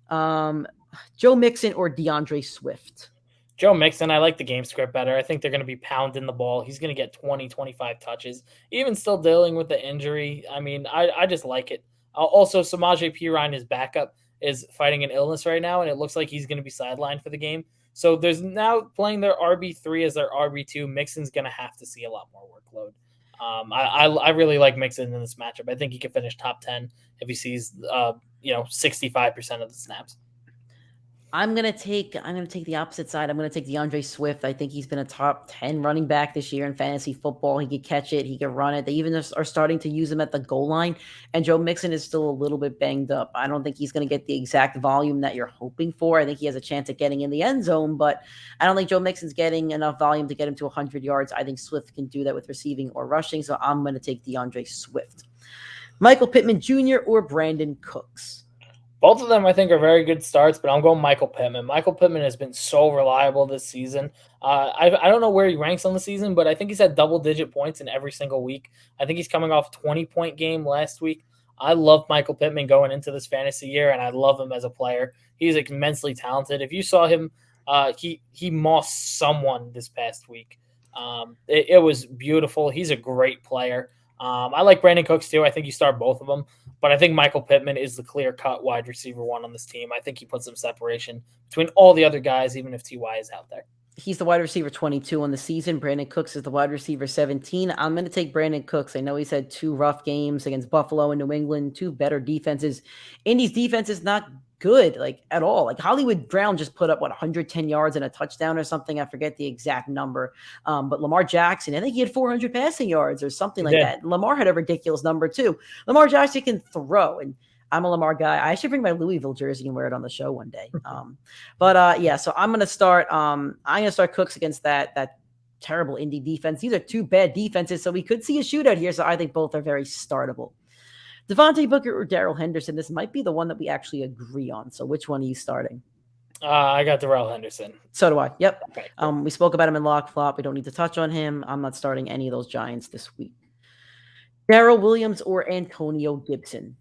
Joe Mixon or DeAndre Swift? Joe Mixon, I like the game script better. I think they're going to be pounding the ball. He's going to get 20, 25 touches. Even still dealing with the injury. I mean, I just like it. Also, Samaje Perine, his backup, is fighting an illness right now, and it looks like he's going to be sidelined for the game. So there's now playing their RB3 as their RB2. Mixon's going to have to see a lot more workload. I really like Mixon in this matchup. I think he could finish top 10 if he sees 65% of the snaps. I'm gonna take the opposite side. I'm gonna take DeAndre Swift. I think he's been a top 10 running back this year in fantasy football. He could catch it, he could run it. They even are starting to use him at the goal line. And Joe Mixon is still a little bit banged up. I don't think he's gonna get the exact volume that you're hoping for. I think he has a chance at getting in the end zone, but I don't think Joe Mixon's getting enough volume to get him to 100 yards. I think Swift can do that with receiving or rushing. So I'm gonna take DeAndre Swift. Michael Pittman Jr. or Brandon Cooks. Both of them, I think, are very good starts, but I'm going Michael Pittman. Michael Pittman has been so reliable this season. I don't know where he ranks on the season, but I think he's had double-digit points in every single week. I think he's coming off a 20-point game last week. I love Michael Pittman going into this fantasy year, and I love him as a player. He's immensely talented. If you saw him, he mossed someone this past week. It was beautiful. He's a great player. I like Brandon Cooks too. I think you start both of them, but I think Michael Pittman is the clear-cut wide receiver one on this team. I think he puts some separation between all the other guys, even if T.Y. is out there. He's the wide receiver 22 on the season. Brandon Cooks is the wide receiver 17. I'm going to take Brandon Cooks. I know he's had 2 rough games against Buffalo and New England, 2 better defenses. Indy's defense is not good, like, at all. Like, Hollywood Brown just put up 110 yards and a touchdown or something. I forget the exact number. But Lamar Jackson, I think he had 400 passing yards or something like that. Lamar had a ridiculous number too. Lamar Jackson can throw, and I'm a Lamar guy. I should bring my Louisville jersey and wear it on the show one day. Yeah, so I'm gonna start Cooks against that terrible Indy defense. These are 2 bad defenses, so we could see a shootout here. So I think both are very startable. Devonte Booker or Daryl Henderson. This might be the one that we actually agree on. So which one are you starting? I got Daryl Henderson. So do I. Yep. Okay. We spoke about him in Lock Flop. We don't need to touch on him. I'm not starting any of those Giants this week. Daryl Williams or Antonio Gibson.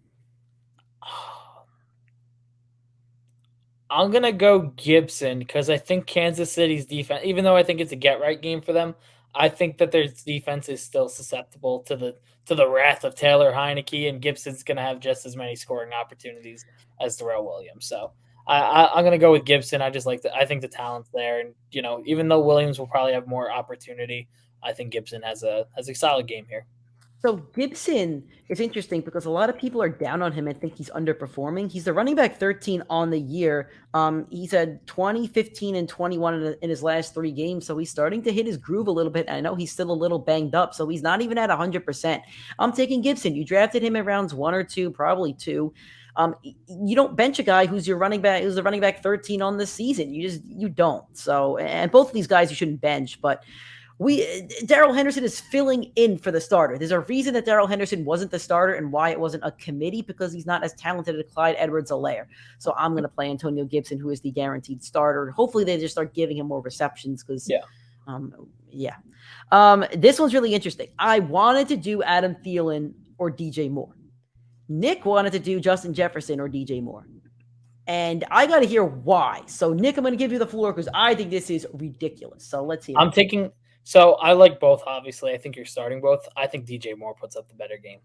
I'm going to go Gibson because I think Kansas City's defense, even though I think it's a get-right game for them, I think that their defense is still susceptible to the wrath of Taylor Heineke, and Gibson's going to have just as many scoring opportunities as Daryl Williams. So I'm going to go with Gibson. I think the talent's there, and even though Williams will probably have more opportunity, I think Gibson has a solid game here. So Gibson is interesting because a lot of people are down on him and think he's underperforming. He's the running back 13 on the year. He's had 20, 15, and 21 in his last 3 games. So he's starting to hit his groove a little bit. I know he's still a little banged up, so he's not even at 100%. I'm taking Gibson. You drafted him in rounds 1 or 2, probably 2. You don't bench a guy who's the running back 13 on the season. You don't. So, and both of these guys you shouldn't bench, but Daryl Henderson is filling in for the starter. There's a reason that Daryl Henderson wasn't the starter and why it wasn't a committee, because he's not as talented as Clyde Edwards-Helaire. So I'm going to play Antonio Gibson, who is the guaranteed starter. Hopefully they just start giving him more receptions because, this one's really interesting. I wanted to do Adam Thielen or DJ Moore. Nick wanted to do Justin Jefferson or DJ Moore. And I got to hear why. So, Nick, I'm going to give you the floor because I think this is ridiculous. So let's see. So I like both, obviously. I think you're starting both. I think DJ Moore puts up the better game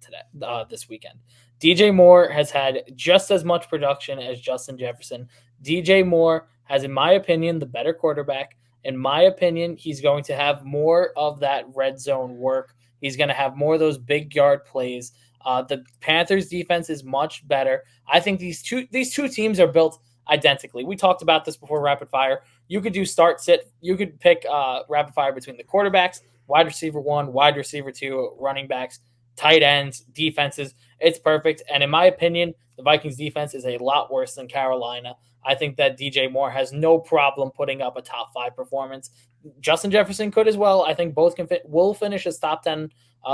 this weekend. DJ Moore has had just as much production as Justin Jefferson. DJ Moore has, in my opinion, the better quarterback. In my opinion, he's going to have more of that red zone work. He's going to have more of those big yard plays. The Panthers defense is much better. I think these two teams are built identically. We talked about this before rapid fire. You could do start sit. You could pick rapid fire between the quarterbacks, wide receiver 1, wide receiver 2, running backs, tight ends, defenses. It's perfect. And in my opinion, the Vikings defense is a lot worse than Carolina. I think that DJ Moore has no problem putting up a top 5 performance. Justin Jefferson could as well. I think both will finish as top 10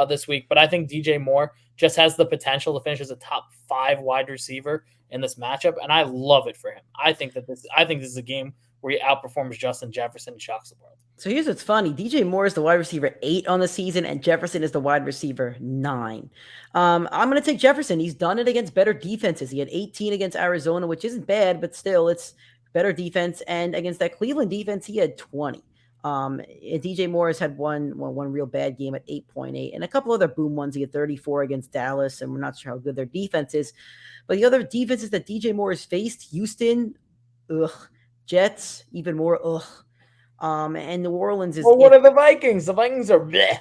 this week, but I think DJ Moore just has the potential to finish as a top 5 wide receiver in this matchup, and I love it for him. I think this is a game where he outperforms Justin Jefferson and shocks the world. So here's what's funny. DJ Moore is the wide receiver 8 on the season, and Jefferson is the wide receiver 9. I'm going to take Jefferson. He's done it against better defenses. He had 18 against Arizona, which isn't bad, but still it's better defense. And against that Cleveland defense, he had 20. DJ Moore has had one real bad game at 8.8 and a couple other boom ones. He had 34 against Dallas, and we're not sure how good their defense is. But the other defenses that DJ Moore has faced, Houston, Jets, even more, and New Orleans is... Well, what are the Vikings? The Vikings are bleh.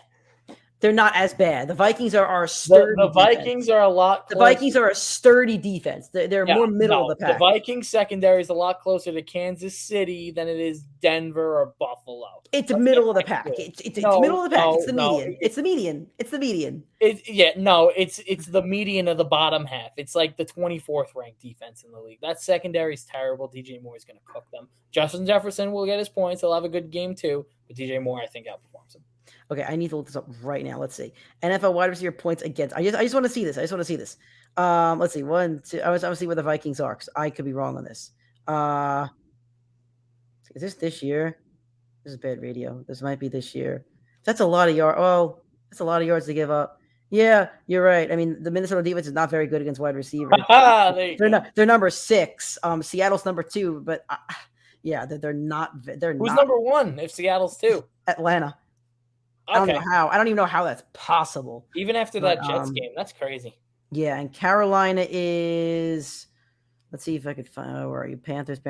They're not as bad. The Vikings are sturdy. The Vikings are a lot The closer. Vikings are a sturdy defense. They're more middle of the pack. The Vikings secondary is a lot closer to Kansas City than it is Denver or Buffalo. It's middle of the pack. It's middle of the pack. It's the median. It's the median. It's the median. It's the median of the bottom half. It's like the 24th ranked defense in the league. That secondary is terrible. DJ Moore is going to cook them. Justin Jefferson will get his points. He'll have a good game too. But DJ Moore, I think, outperforms him. Okay, I need to look this up right now. Let's see. NFL wide receiver points against. I just want to see this. Let's see. 1, 2. I want to see where the Vikings are because I could be wrong on this. Is this year? This is bad radio. This might be this year. That's a lot of yards. Oh, that's a lot of yards to give up. Yeah, you're right. I mean, the Minnesota defense is not very good against wide receivers. They're number 6. Seattle's number 2, but yeah, they're not. Who's number 1 if Seattle's 2? Atlanta. Okay. I don't know how. I don't even know how that's possible. Even after that Jets game, that's crazy. Yeah, and Carolina is. Let's see if I could find. Where are you? Panthers.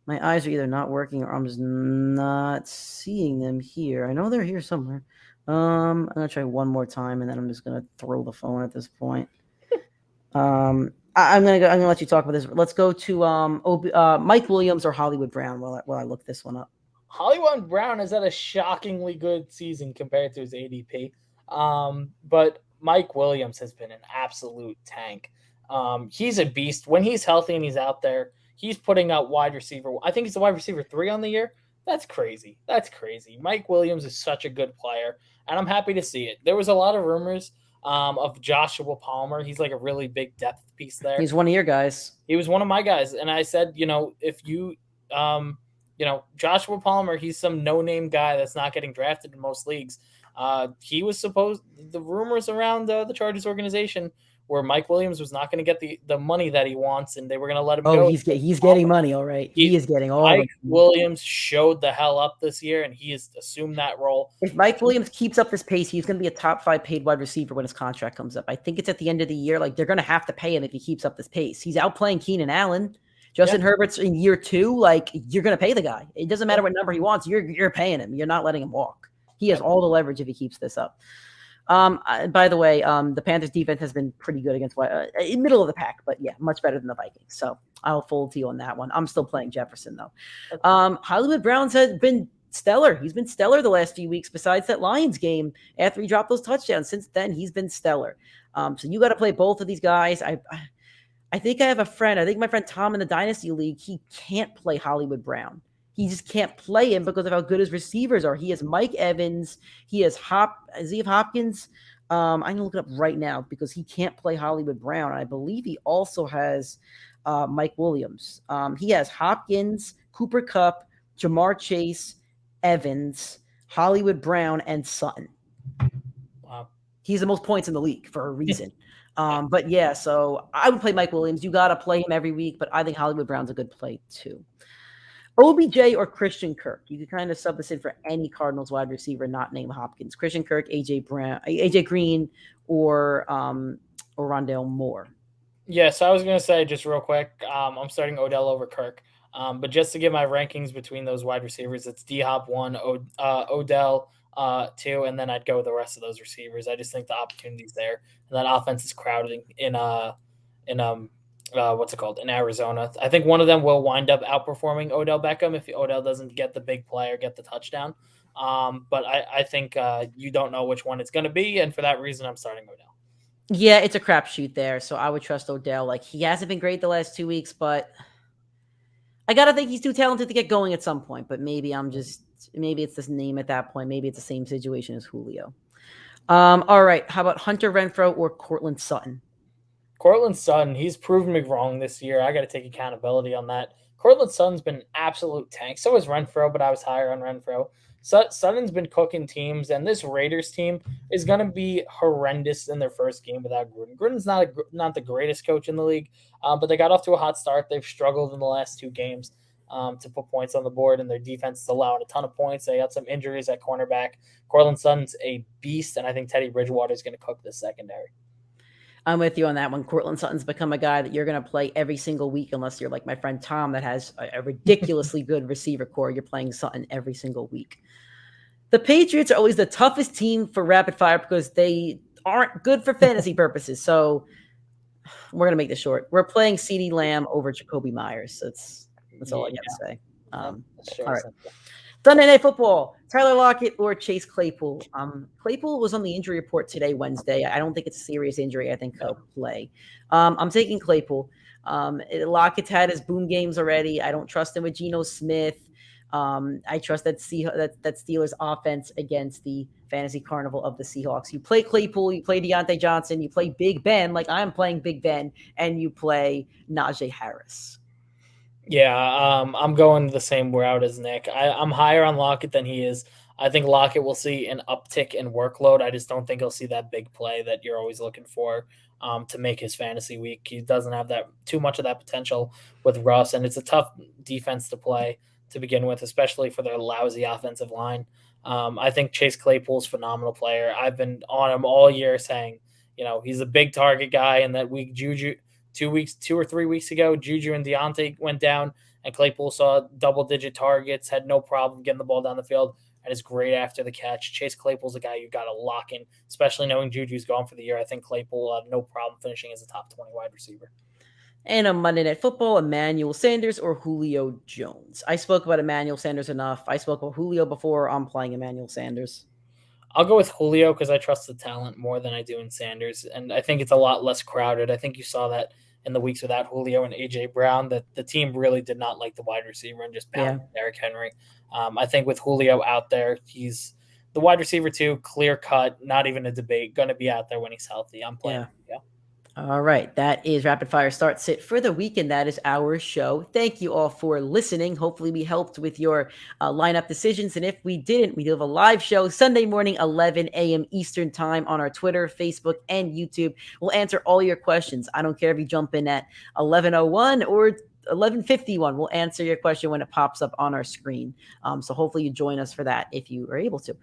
My eyes are either not working or I'm just not seeing them here. I know they're here somewhere. I'm gonna try one more time and then I'm just gonna throw the phone at this point. I'm gonna let you talk about this. Let's go to Mike Williams or Hollywood Brown while I look this one up. Hollywood Brown has had a shockingly good season compared to his ADP. But Mike Williams has been an absolute tank. He's a beast. When he's healthy and he's out there, he's putting out wide receiver. I think he's the wide receiver 3 on the year. That's crazy. Mike Williams is such a good player, and I'm happy to see it. There was a lot of rumors of Joshua Palmer. He's like a really big depth piece there. He's one of your guys. He was one of my guys, and I said, if you Joshua Palmer, he's some no-name guy that's not getting drafted in most leagues. He was the rumors around the Chargers organization where Mike Williams was not going to get the money that he wants, and they were going to let him go. He's getting money, all right. He is getting all. Mike Williams showed the hell up this year, and he has assumed that role. If Mike Williams keeps up this pace, he's going to be a top 5 paid wide receiver when his contract comes up. I think it's at the end of the year. Like, they're going to have to pay him if he keeps up this pace. He's outplaying Keenan Allen. Justin Herbert's in year 2. Like, you're going to pay the guy. It doesn't matter what number he wants. You're paying him. You're not letting him walk. He has all the leverage if he keeps this up. By the way, the Panthers defense has been pretty good against in middle of the pack, but yeah, much better than the Vikings. So I'll fold to you on that one. I'm still playing Jefferson though. Hollywood Browns has been stellar. He's been stellar the last few weeks besides that Lions game after he dropped those touchdowns. Since then, he's been stellar. So you got to play both of these guys. I think I have a friend. I think my friend Tom in the Dynasty League, he can't play Hollywood Brown. He just can't play him because of how good his receivers are. He has Mike Evans. He has Hopkins. I'm going to look it up right now because he can't play Hollywood Brown. I believe he also has Mike Williams. He has Hopkins, Cooper Kupp, Jamar Chase, Evans, Hollywood Brown, and Sutton. Wow. He's the most points in the league for a reason. But yeah, so I would play Mike Williams. You got to play him every week, but I think Hollywood Brown's a good play too. OBJ or Christian Kirk. You could kind of sub this in for any Cardinals wide receiver not named Hopkins. Christian Kirk, AJ Green, or Rondale Moore. Yes, I was going to say just real quick, I'm starting Odell over Kirk. But just to give my rankings between those wide receivers, it's D-Hop 1, Odell 2, and then I'd go with the rest of those receivers. I just think the opportunity's there, and that offense is crowding in Arizona. I think one of them will wind up outperforming Odell Beckham if Odell doesn't get the big play or get the touchdown. But I think you don't know which one it's going to be, and for that reason, I'm starting Odell. Yeah, it's a crapshoot there, so I would trust Odell. Like, he hasn't been great the last 2 weeks, but I got to think he's too talented to get going at some point, but maybe it's this name at that point. Maybe it's the same situation as Julio. All right, how about Hunter Renfrow or Cortland Sutton? Cortland Sutton, he's proven me wrong this year. I got to take accountability on that. Cortland Sutton's been an absolute tank. So is Renfrow, but I was higher on Renfrow. Sutton's been cooking teams, and this Raiders team is going to be horrendous in their first game without Gruden. Gruden's not the greatest coach in the league, but they got off to a hot start. They've struggled in the last 2 games to put points on the board, and their defense is allowing a ton of points. They got some injuries at cornerback. Cortland Sutton's a beast, and I think Teddy Bridgewater is going to cook this secondary. I'm with you on that one. Cortland Sutton's become a guy that you're going to play every single week unless you're like my friend Tom that has a ridiculously good receiver core. You're playing Sutton every single week. The Patriots are always the toughest team for rapid fire because they aren't good for fantasy purposes. So we're going to make this short. We're playing CeeDee Lamb over Jacoby Myers. That's all I got to say. All right. Sunday Night Football, Tyler Lockett or Chase Claypool. Claypool was on the injury report today, Wednesday. I don't think it's a serious injury. I think he'll play. I'm taking Claypool. Lockett's had his boom games already. I don't trust him with Geno Smith. I trust that Steelers offense against the fantasy carnival of the Seahawks. You play Claypool, you play Deontay Johnson, you play Big Ben, like I'm playing Big Ben, and you play Najee Harris. Yeah, I'm going the same route as Nick. I'm higher on Lockett than he is. I think Lockett will see an uptick in workload. I just don't think he'll see that big play that you're always looking for to make his fantasy week. He doesn't have that too much of that potential with Russ, and it's a tough defense to play to begin with, especially for their lousy offensive line. I think Chase Claypool's a phenomenal player. I've been on him all year saying, he's a big target guy, and that week 2 or 3 weeks ago, Juju and Deonte went down, and Claypool saw double-digit targets, had no problem getting the ball down the field, and is great after the catch. Chase Claypool's a guy you got to lock in, especially knowing Juju's gone for the year. I think Claypool will have no problem finishing as a top 20 wide receiver. And on Monday Night Football, Emmanuel Sanders or Julio Jones. I spoke about Emmanuel Sanders enough. I spoke about Julio before. I'm playing Emmanuel Sanders. I'll go with Julio because I trust the talent more than I do in Sanders, and I think it's a lot less crowded. I think you saw that in the weeks without Julio and A.J. Brown, that the team really did not like the wide receiver and just pounded Derrick Henry. I think with Julio out there, he's the wide receiver too, clear cut, not even a debate, going to be out there when he's healthy. I'm playing. Yeah. All right. That is Rapid Fire Start Sit for the week, and that is our show. Thank you all for listening. Hopefully we helped with your lineup decisions, and if we didn't, we do have a live show Sunday morning, 11 a.m. Eastern time on our Twitter, Facebook, and YouTube. We'll answer all your questions. I don't care if you jump in at 11:01 or 11:51. We'll answer your question when it pops up on our screen. So hopefully you join us for that if you are able to.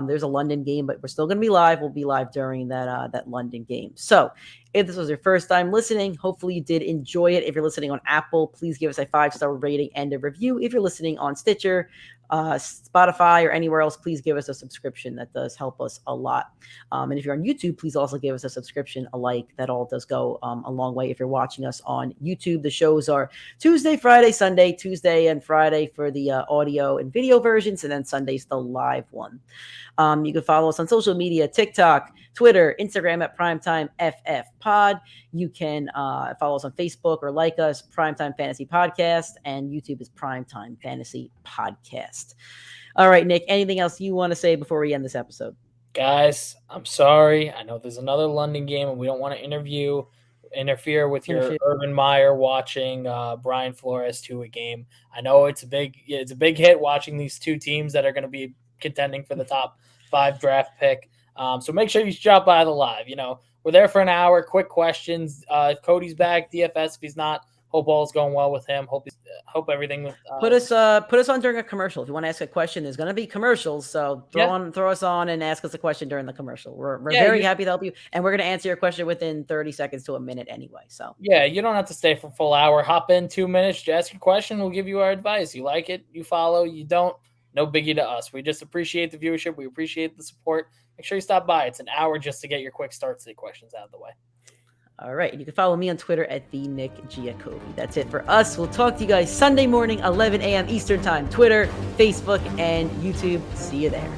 There's a London game, but we're still going to be live. We'll be live during that London game. So if this was your first time listening, hopefully you did enjoy it. If you're listening on Apple, please give us a 5-star rating and a review. If you're listening on Stitcher, Spotify, or anywhere else, please give us a subscription. That does help us a lot. And if you're on YouTube, please also give us a subscription, a like. That all does go a long way if you're watching us on YouTube. The shows are Tuesday, Friday, Sunday, Tuesday and Friday for the audio and video versions, and then Sunday's the live one. You can follow us on social media, TikTok, Twitter, Instagram at PrimeTimeFFPod. You can follow us on Facebook or like us, Primetime Fantasy Podcast, and YouTube is Primetime Fantasy Podcast. All right, Nick, anything else you want to say before we end this episode? Guys, I'm sorry. I know there's another London game, and we don't want to interfere with your Urban Meyer watching Brian Flores to a game. I know it's a big hit watching these two teams that are going to be contending for the top 5 draft pick. So make sure you drop by the live. We're there for an hour. Quick questions. If Cody's back, DFS. If he's not, hope all's going well with him. Hope everything. Put us on during a commercial. If you want to ask a question, there's going to be commercials. So throw us on and ask us a question during the commercial. We're very happy to help you, and we're going to answer your question within 30 seconds to a minute anyway. So you don't have to stay for a full hour. Hop in 2 minutes, ask your question. We'll give you our advice. You like it, you follow. You don't. No biggie to us. We just appreciate the viewership. We appreciate the support. Make sure you stop by. It's an hour just to get your quick start sit questions out of the way. All right. You can follow me on Twitter at @TheNickGiacobi. That's it for us. We'll talk to you guys Sunday morning, 11 a.m. Eastern time. Twitter, Facebook, and YouTube. See you there.